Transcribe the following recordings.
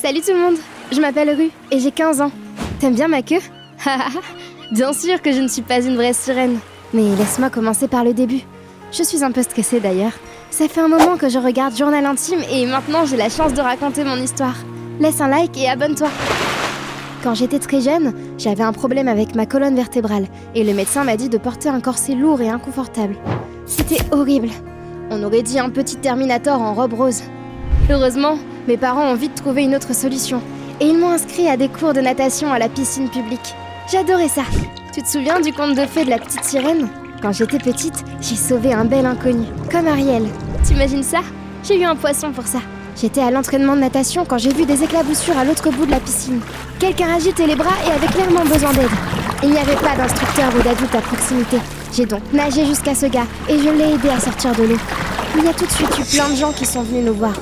Salut tout le monde, je m'appelle Rue et j'ai 15 ans. T'aimes bien ma queue? Bien sûr que je ne suis pas une vraie sirène. Mais laisse-moi commencer par le début. Je suis un peu stressée d'ailleurs. Ça fait un moment que je regarde Journal Intime et maintenant j'ai la chance de raconter mon histoire. Laisse un like et abonne-toi. Quand j'étais très jeune, j'avais un problème avec ma colonne vertébrale et le médecin m'a dit de porter un corset lourd et inconfortable. C'était horrible. On aurait dit un petit Terminator en robe rose. Heureusement, mes parents ont vite trouvé une autre solution et ils m'ont inscrit à des cours de natation à la piscine publique. J'adorais ça. Tu te souviens du conte de fées de la petite sirène? Quand j'étais petite, j'ai sauvé un bel inconnu, comme Ariel. T'imagines ça? J'ai eu un poisson pour ça. J'étais à l'entraînement de natation quand j'ai vu des éclaboussures à l'autre bout de la piscine. Quelqu'un agitait les bras et avait clairement besoin d'aide. Il n'y avait pas d'instructeur ou d'adulte à proximité. J'ai donc nagé jusqu'à ce gars et je l'ai aidé à sortir de l'eau. Il y a tout de suite eu plein de gens qui sont venus nous voir.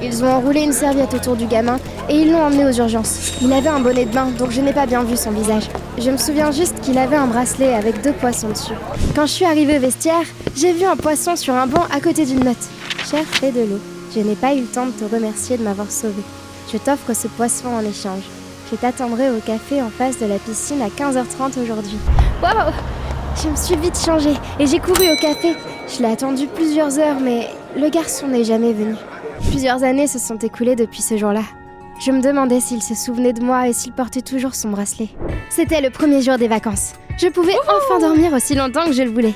Ils ont enroulé une serviette autour du gamin et ils l'ont emmené aux urgences. Il avait un bonnet de bain, donc je n'ai pas bien vu son visage. Je me souviens juste qu'il avait un bracelet avec 2 poissons dessus. Quand je suis arrivée au vestiaire, j'ai vu un poisson sur un banc à côté d'une note. Cher fait de l'eau, je n'ai pas eu le temps de te remercier de m'avoir sauvé. Je t'offre ce poisson en échange. Je t'attendrai au café en face de la piscine à 15h30 aujourd'hui. Waouh! Je me suis vite changée et j'ai couru au café. Je l'ai attendu plusieurs heures, mais le garçon n'est jamais venu. Plusieurs années se sont écoulées depuis ce jour-là. Je me demandais s'il se souvenait de moi et s'il portait toujours son bracelet. C'était le premier jour des vacances. Je pouvais enfin dormir aussi longtemps que je le voulais.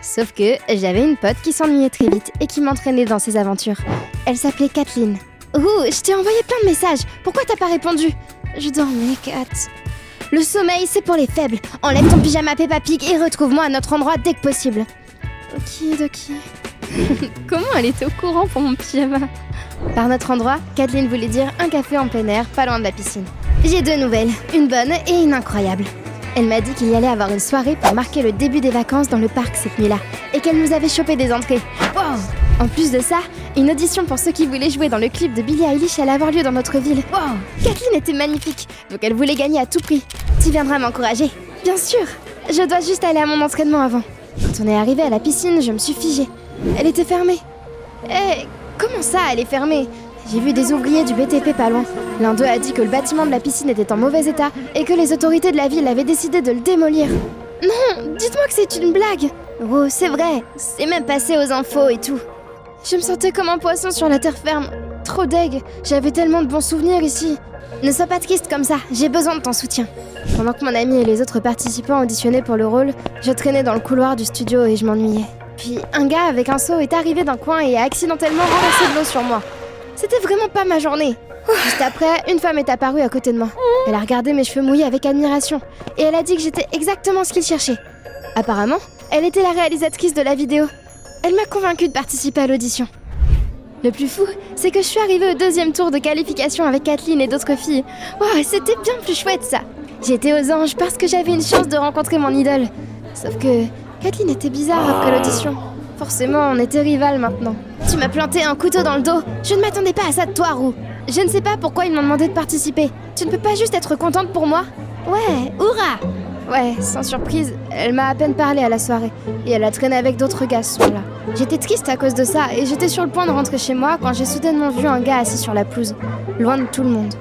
Sauf que j'avais une pote qui s'ennuyait très vite et qui m'entraînait dans ses aventures. Elle s'appelait Kathleen. Je t'ai envoyé plein de messages. Pourquoi t'as pas répondu? Je dormais, Kat. Le sommeil, c'est pour les faibles. Enlève ton pyjama Peppa Pig et retrouve-moi à notre endroit dès que possible. Ok. Comment elle était au courant pour mon pyjama? Par notre endroit, Kathleen voulait dire un café en plein air, pas loin de la piscine. J'ai 2 nouvelles, une bonne et une incroyable. Elle m'a dit qu'il y allait avoir une soirée pour marquer le début des vacances dans le parc cette nuit-là, et qu'elle nous avait chopé des entrées. Wow! En plus de ça, une audition pour ceux qui voulaient jouer dans le clip de Billie Eilish allait avoir lieu dans notre ville. Wow! Kathleen était magnifique, donc elle voulait gagner à tout prix. Tu viendras m'encourager? Bien sûr! Je dois juste aller à mon entraînement avant. Quand on est arrivé à la piscine, je me suis figée. Elle était fermée. Comment ça, elle est fermée? J'ai vu des ouvriers du BTP pas loin. L'un d'eux a dit que le bâtiment de la piscine était en mauvais état et que les autorités de la ville avaient décidé de le démolir. Non, dites-moi que c'est une blague. Oh, c'est vrai, c'est même passé aux infos et tout. Je me sentais comme un poisson sur la terre ferme. Trop deg, j'avais tellement de bons souvenirs ici. Ne sois pas triste comme ça, j'ai besoin de ton soutien. Pendant que mon ami et les autres participants auditionnaient pour le rôle, je traînais dans le couloir du studio et je m'ennuyais. Puis un gars avec un seau est arrivé d'un coin et a accidentellement renversé de l'eau sur moi. C'était vraiment pas ma journée. Juste après, une femme est apparue à côté de moi. Elle a regardé mes cheveux mouillés avec admiration et elle a dit que j'étais exactement ce qu'il cherchait. Apparemment, elle était la réalisatrice de la vidéo. Elle m'a convaincue de participer à l'audition. Le plus fou, c'est que je suis arrivée au 2e tour de qualification avec Kathleen et d'autres filles. Wow, c'était bien plus chouette ça. J'étais aux anges parce que j'avais une chance de rencontrer mon idole. Sauf que Kathleen était bizarre après l'audition. Forcément, on était rivales maintenant. Tu m'as planté un couteau dans le dos. Je ne m'attendais pas à ça de toi, Roux. Je ne sais pas pourquoi ils m'ont demandé de participer. Tu ne peux pas juste être contente pour moi? Ouais, hurrah! Ouais, sans surprise, elle m'a à peine parlé à la soirée. Et elle a traîné avec d'autres gars ce soir-là. J'étais triste à cause de ça et j'étais sur le point de rentrer chez moi quand j'ai soudainement vu un gars assis sur la pelouse, loin de tout le monde.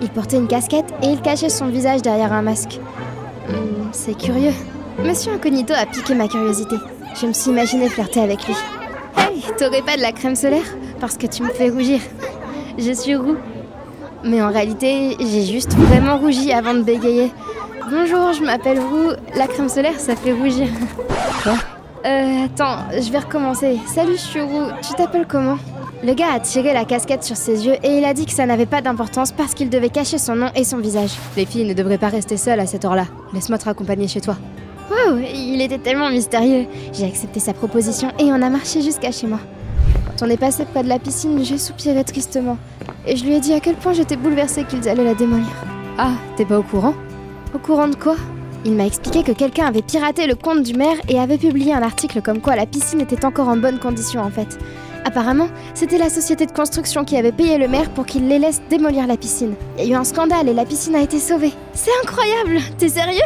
Il portait une casquette et il cachait son visage derrière un masque. C'est curieux. Monsieur Incognito a piqué ma curiosité. Je me suis imaginé flirter avec lui. Hey, t'aurais pas de la crème solaire? Parce que tu me fais rougir. Je suis roux. Mais en réalité, j'ai juste vraiment rougi avant de bégayer. Bonjour, je m'appelle Roux. La crème solaire, ça fait rougir. Quoi? Attends, je vais recommencer. Salut, je suis Roux. Tu t'appelles comment? Le gars a tiré la casquette sur ses yeux et il a dit que ça n'avait pas d'importance parce qu'il devait cacher son nom et son visage. Les filles ne devraient pas rester seules à cette heure-là. Laisse-moi te raccompagner chez toi. Wow, il était tellement mystérieux. J'ai accepté sa proposition et on a marché jusqu'à chez moi. Quand on est passé près de la piscine, j'ai soupiré tristement. Et je lui ai dit à quel point j'étais bouleversée qu'ils allaient la démolir. Ah, t'es pas au courant? Au courant de quoi? Il m'a expliqué que quelqu'un avait piraté le compte du maire et avait publié un article comme quoi la piscine était encore en bonne condition en fait. Apparemment, c'était la société de construction qui avait payé le maire pour qu'il les laisse démolir la piscine. Il y a eu un scandale et la piscine a été sauvée. C'est incroyable! T'es sérieux?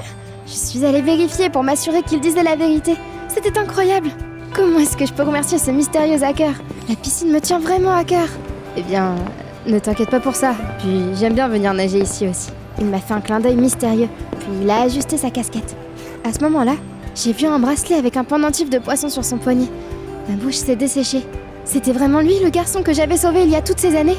Je suis allée vérifier pour m'assurer qu'il disait la vérité. C'était incroyable! Comment est-ce que je peux remercier ce mystérieux hacker? La piscine me tient vraiment à cœur. Eh bien, Ne t'inquiète pas pour ça, puis j'aime bien venir nager ici aussi. Il m'a fait un clin d'œil mystérieux, puis il a ajusté sa casquette. À ce moment-là, j'ai vu un bracelet avec un pendentif de poisson sur son poignet. Ma bouche s'est desséchée. C'était vraiment lui, le garçon que j'avais sauvé il y a toutes ces années.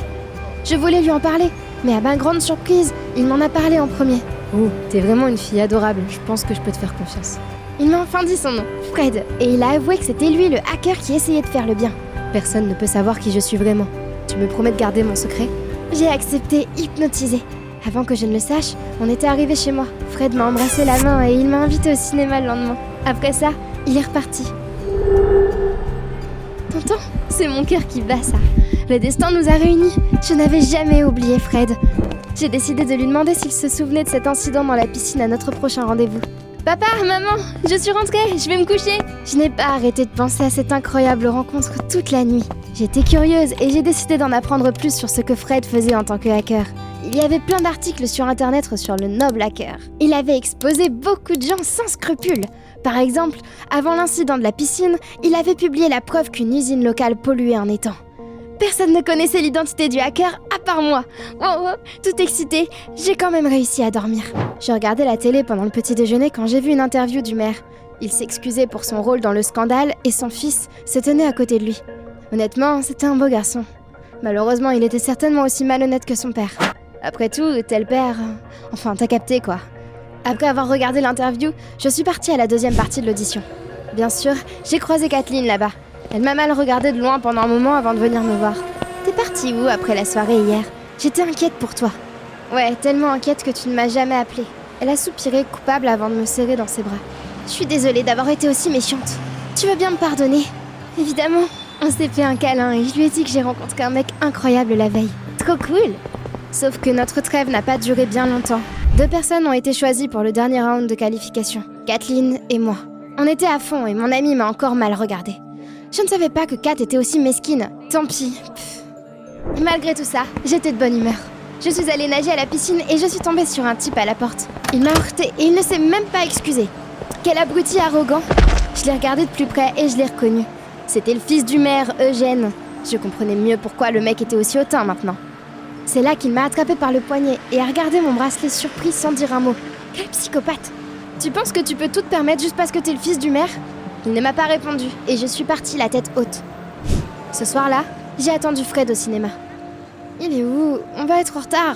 Je voulais lui en parler, mais à ma grande surprise, il m'en a parlé en premier. Oh, t'es vraiment une fille adorable, je pense que je peux te faire confiance. Il m'a enfin dit son nom, Fred, et il a avoué que c'était lui le hacker qui essayait de faire le bien. Personne ne peut savoir qui je suis vraiment. Tu me promets de garder mon secret ? J'ai accepté, hypnotisée. Avant que je ne le sache, on était arrivé chez moi. Fred m'a embrassé la main et il m'a invité au cinéma le lendemain. Après ça, il est reparti. T'entends ? C'est mon cœur qui bat ça. Le destin nous a réunis. Je n'avais jamais oublié Fred. J'ai décidé de lui demander s'il se souvenait de cet incident dans la piscine à notre prochain rendez-vous. Papa, maman, je suis rentrée, je vais me coucher. Je n'ai pas arrêté de penser à cette incroyable rencontre toute la nuit. J'étais curieuse et j'ai décidé d'en apprendre plus sur ce que Fred faisait en tant que hacker. Il y avait plein d'articles sur internet sur le noble hacker. Il avait exposé beaucoup de gens sans scrupules. Par exemple, avant l'incident de la piscine, il avait publié la preuve qu'une usine locale polluait un étang. Personne ne connaissait l'identité du hacker à part moi. Oh, tout excitée, j'ai quand même réussi à dormir. Je regardais la télé pendant le petit déjeuner quand j'ai vu une interview du maire. Il s'excusait pour son rôle dans le scandale et son fils se tenait à côté de lui. Honnêtement, c'était un beau garçon. Malheureusement, il était certainement aussi malhonnête que son père. Après tout, tel père... Enfin, t'as capté quoi. Après avoir regardé l'interview, je suis partie à la deuxième partie de l'audition. Bien sûr, j'ai croisé Kathleen là-bas. Elle m'a mal regardée de loin pendant un moment avant de venir me voir. T'es partie où après la soirée hier ? J'étais inquiète pour toi. Ouais, tellement inquiète que tu ne m'as jamais appelée. Elle a soupiré coupable avant de me serrer dans ses bras. Je suis désolée d'avoir été aussi méchante. Tu veux bien me pardonner ? Évidemment. On s'est fait un câlin et je lui ai dit que j'ai rencontré un mec incroyable la veille. Trop cool ! Sauf que notre trêve n'a pas duré bien longtemps. 2 personnes ont été choisies pour le dernier round de qualification. Kathleen et moi. On était à fond et mon ami m'a encore mal regardée. Je ne savais pas que Kat était aussi mesquine. Tant pis. Malgré tout ça, j'étais de bonne humeur. Je suis allée nager à la piscine et je suis tombée sur un type à la porte. Il m'a heurtée et il ne s'est même pas excusé. Quel abruti arrogant. Je l'ai regardé de plus près et je l'ai reconnu. C'était le fils du maire, Eugène. Je comprenais mieux pourquoi le mec était aussi hautain maintenant. C'est là qu'il m'a attrapée par le poignet et a regardé mon bracelet surpris sans dire un mot. Quel psychopathe. Tu penses que tu peux tout te permettre juste parce que t'es le fils du maire ? Il ne m'a pas répondu et je suis partie la tête haute. Ce soir-là, j'ai attendu Fred au cinéma. Il est où ? On va être en retard.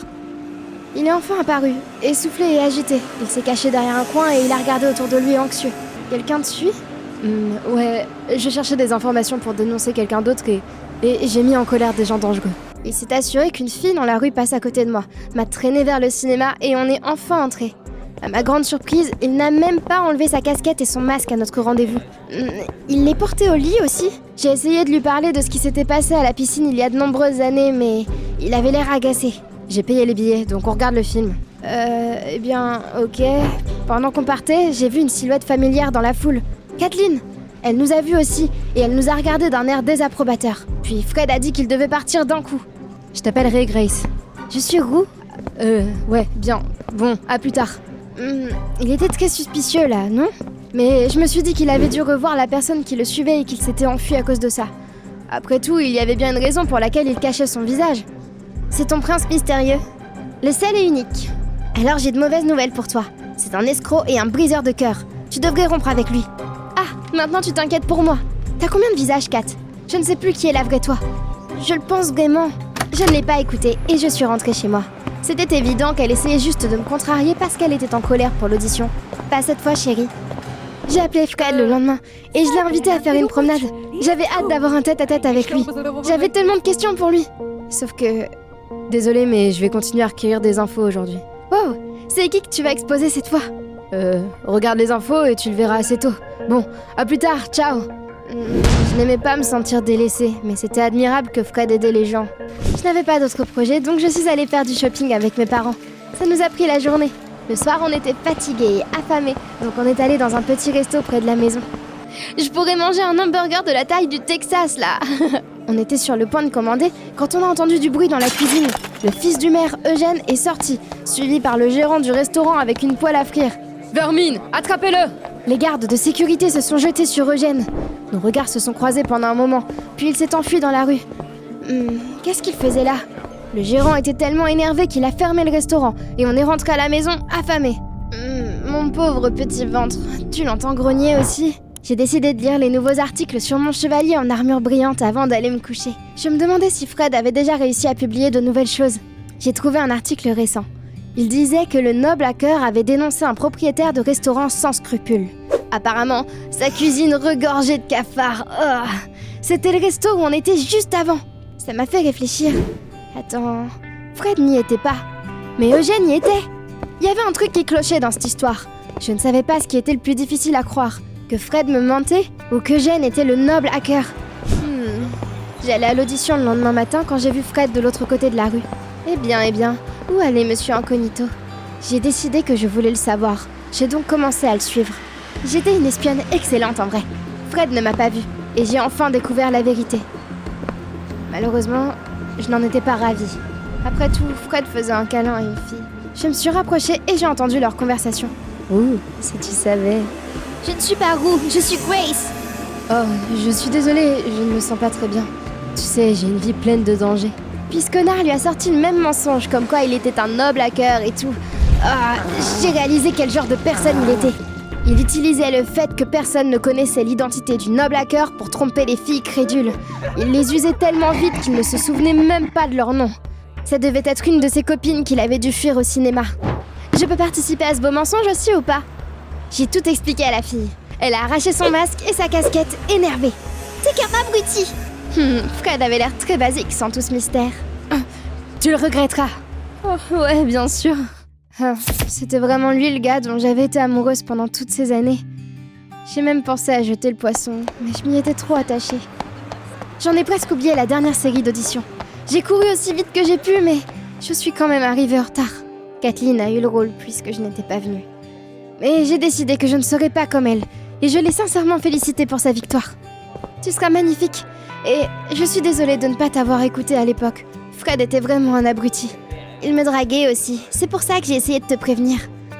Il est enfin apparu, essoufflé et agité. Il s'est caché derrière un coin et il a regardé autour de lui anxieux. Quelqu'un te suit ? Ouais, je cherchais des informations pour dénoncer quelqu'un d'autre et j'ai mis en colère des gens dangereux. Il s'est assuré qu'une fille dans la rue passe à côté de moi, m'a traîné vers le cinéma et on est enfin entrés. À ma grande surprise, il n'a même pas enlevé sa casquette et son masque à notre rendez-vous. Il les portait au lit aussi. J'ai essayé de lui parler de ce qui s'était passé à la piscine il y a de nombreuses années, mais il avait l'air agacé. J'ai payé les billets, donc on regarde le film. Eh bien, ok. Pendant qu'on partait, j'ai vu une silhouette familière dans la foule. Kathleen. Elle nous a vus aussi, et elle nous a regardés d'un air désapprobateur. Puis Fred a dit qu'il devait partir d'un coup. Je t'appellerai Grace. Je suis roux ? Ouais, bien. Bon, à plus tard. Il était très suspicieux là, non ? Mais je me suis dit qu'il avait dû revoir la personne qui le suivait et qu'il s'était enfui à cause de ça. Après tout, il y avait bien une raison pour laquelle il cachait son visage. C'est ton prince mystérieux. Le seul et unique. Alors j'ai de mauvaises nouvelles pour toi. C'est un escroc et un briseur de cœur. Tu devrais rompre avec lui. Ah, maintenant tu t'inquiètes pour moi. T'as combien de visages, Kat ? Je ne sais plus qui est la vraie toi. Je le pense vraiment. Je ne l'ai pas écouté et je suis rentrée chez moi. C'était évident qu'elle essayait juste de me contrarier parce qu'elle était en colère pour l'audition. Pas cette fois, chérie. J'ai appelé Fred le lendemain et je l'ai invité à faire une promenade. J'avais hâte d'avoir un tête-à-tête avec lui. J'avais tellement de questions pour lui. Sauf que... Désolée, mais je vais continuer à recueillir des infos aujourd'hui. Wow, c'est qui que tu vas exposer cette fois ? Regarde les infos et tu le verras assez tôt. Bon, à plus tard, ciao. Je n'aimais pas me sentir délaissée, mais c'était admirable que Fred aidait les gens. Je n'avais pas d'autres projets, donc je suis allée faire du shopping avec mes parents. Ça nous a pris la journée. Le soir, on était fatigués et affamés, donc on est allé dans un petit resto près de la maison. Je pourrais manger un hamburger de la taille du Texas, là. On était sur le point de commander quand on a entendu du bruit dans la cuisine. Le fils du maire, Eugène, est sorti, suivi par le gérant du restaurant avec une poêle à frire. Vermine, attrapez-le! Les gardes de sécurité se sont jetés sur Eugène. Nos regards se sont croisés pendant un moment, puis il s'est enfui dans la rue. Qu'est-ce qu'il faisait là ? Le gérant était tellement énervé qu'il a fermé le restaurant et on est rentré à la maison affamé. Mon pauvre petit ventre, tu l'entends grogner aussi? J'ai décidé de lire les nouveaux articles sur mon chevalier en armure brillante avant d'aller me coucher. Je me demandais si Fred avait déjà réussi à publier de nouvelles choses. J'ai trouvé un article récent. Il disait que le noble hacker avait dénoncé un propriétaire de restaurant sans scrupules. Apparemment, sa cuisine regorgeait de cafards. Oh, c'était le resto où on était juste avant. Ça m'a fait réfléchir. Attends, Fred n'y était pas. Mais Eugène y était. Il y avait un truc qui clochait dans cette histoire. Je ne savais pas ce qui était le plus difficile à croire. Que Fred me mentait ou qu'Eugène était le noble hacker. J'allais à l'audition le lendemain matin quand j'ai vu Fred de l'autre côté de la rue. Eh bien, où allait Monsieur Incognito? J'ai décidé que je voulais le savoir. J'ai donc commencé à le suivre. J'étais une espionne excellente en vrai. Fred ne m'a pas vue et j'ai enfin découvert la vérité. Malheureusement, je n'en étais pas ravie. Après tout, Fred faisait un câlin à une fille. Je me suis rapprochée et j'ai entendu leur conversation. Ouh, si tu savais. Je ne suis pas Roux, je suis Grace. Oh, je suis désolée, je ne me sens pas très bien. Tu sais, j'ai une vie pleine de dangers. Puis ce connard lui a sorti le même mensonge, comme quoi il était un noble hacker et tout. Ah, j'ai réalisé quel genre de personne il était. Il utilisait le fait que personne ne connaissait l'identité du noble hacker pour tromper les filles crédules. Il les usait tellement vite qu'il ne se souvenait même pas de leur nom. Ça devait être une de ses copines qu'il avait dû fuir au cinéma. Je peux participer à ce beau mensonge aussi ou pas? J'ai tout expliqué à la fille. Elle a arraché son masque et sa casquette, énervée. T'es qu'un abruti! Fred avait l'air très basique sans tout ce mystère. Tu le regretteras. Oh, ouais, bien sûr. C'était vraiment lui le gars dont j'avais été amoureuse pendant toutes ces années. J'ai même pensé à jeter le poisson, mais je m'y étais trop attachée. J'en ai presque oublié la dernière série d'auditions. J'ai couru aussi vite que j'ai pu, mais je suis quand même arrivée en retard. Kathleen a eu le rôle puisque je n'étais pas venue. Mais j'ai décidé que je ne serais pas comme elle, et je l'ai sincèrement félicitée pour sa victoire. Tu seras magnifique, et je suis désolée de ne pas t'avoir écoutée à l'époque. Fred était vraiment un abruti. Il me draguait aussi, c'est pour ça que j'ai essayé de te prévenir.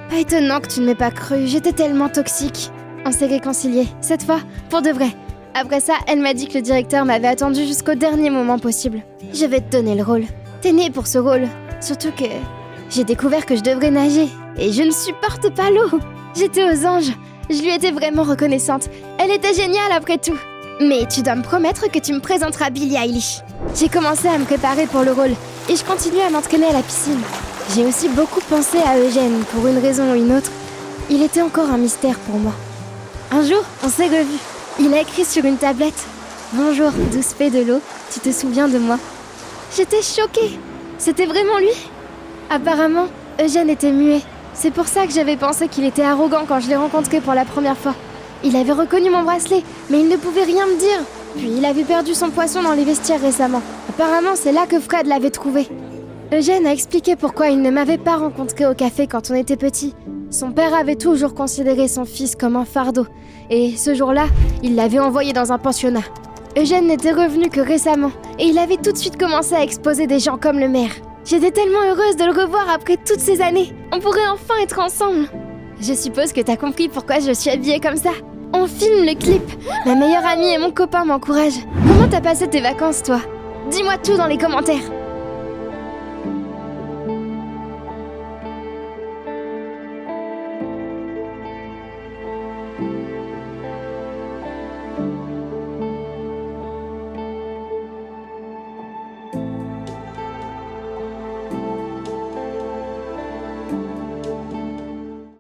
Pas étonnant que tu ne m'aies pas cru, j'étais tellement toxique. On s'est réconciliés, cette fois, pour de vrai. Après ça, elle m'a dit que le directeur m'avait attendu jusqu'au dernier moment possible. Je vais te donner le rôle. T'es née pour ce rôle. Surtout que j'ai découvert que je devrais nager. Et je ne supporte pas l'eau. J'étais aux anges. Je lui étais vraiment reconnaissante. Elle était géniale après tout. Mais tu dois me promettre que tu me présenteras Billie Eilish. J'ai commencé à me préparer pour le rôle. Et je continue à m'entraîner à la piscine. J'ai aussi beaucoup pensé à Eugène, pour une raison ou une autre. Il était encore un mystère pour moi. Un jour, on s'est revus. Il a écrit sur une tablette « Bonjour, douce fée de l'eau, tu te souviens de moi ?» J'étais choquée. C'était vraiment lui. Apparemment, Eugène était muet. C'est pour ça que j'avais pensé qu'il était arrogant quand je l'ai rencontré pour la première fois. Il avait reconnu mon bracelet, mais il ne pouvait rien me dire. Puis il avait perdu son poisson dans les vestiaires récemment. Apparemment, c'est là que Fred l'avait trouvé. Eugène a expliqué pourquoi il ne m'avait pas rencontré au café quand on était petit. Son père avait toujours considéré son fils comme un fardeau. Et ce jour-là, il l'avait envoyé dans un pensionnat. Eugène n'était revenu que récemment, et il avait tout de suite commencé à exposer des gens comme le maire. J'étais tellement heureuse de le revoir après toutes ces années. On pourrait enfin être ensemble. Je suppose que t'as compris pourquoi je suis habillée comme ça. On filme le clip. Ma meilleure amie et mon copain m'encouragent. Comment t'as passé tes vacances, toi? Dis-moi tout dans les commentaires.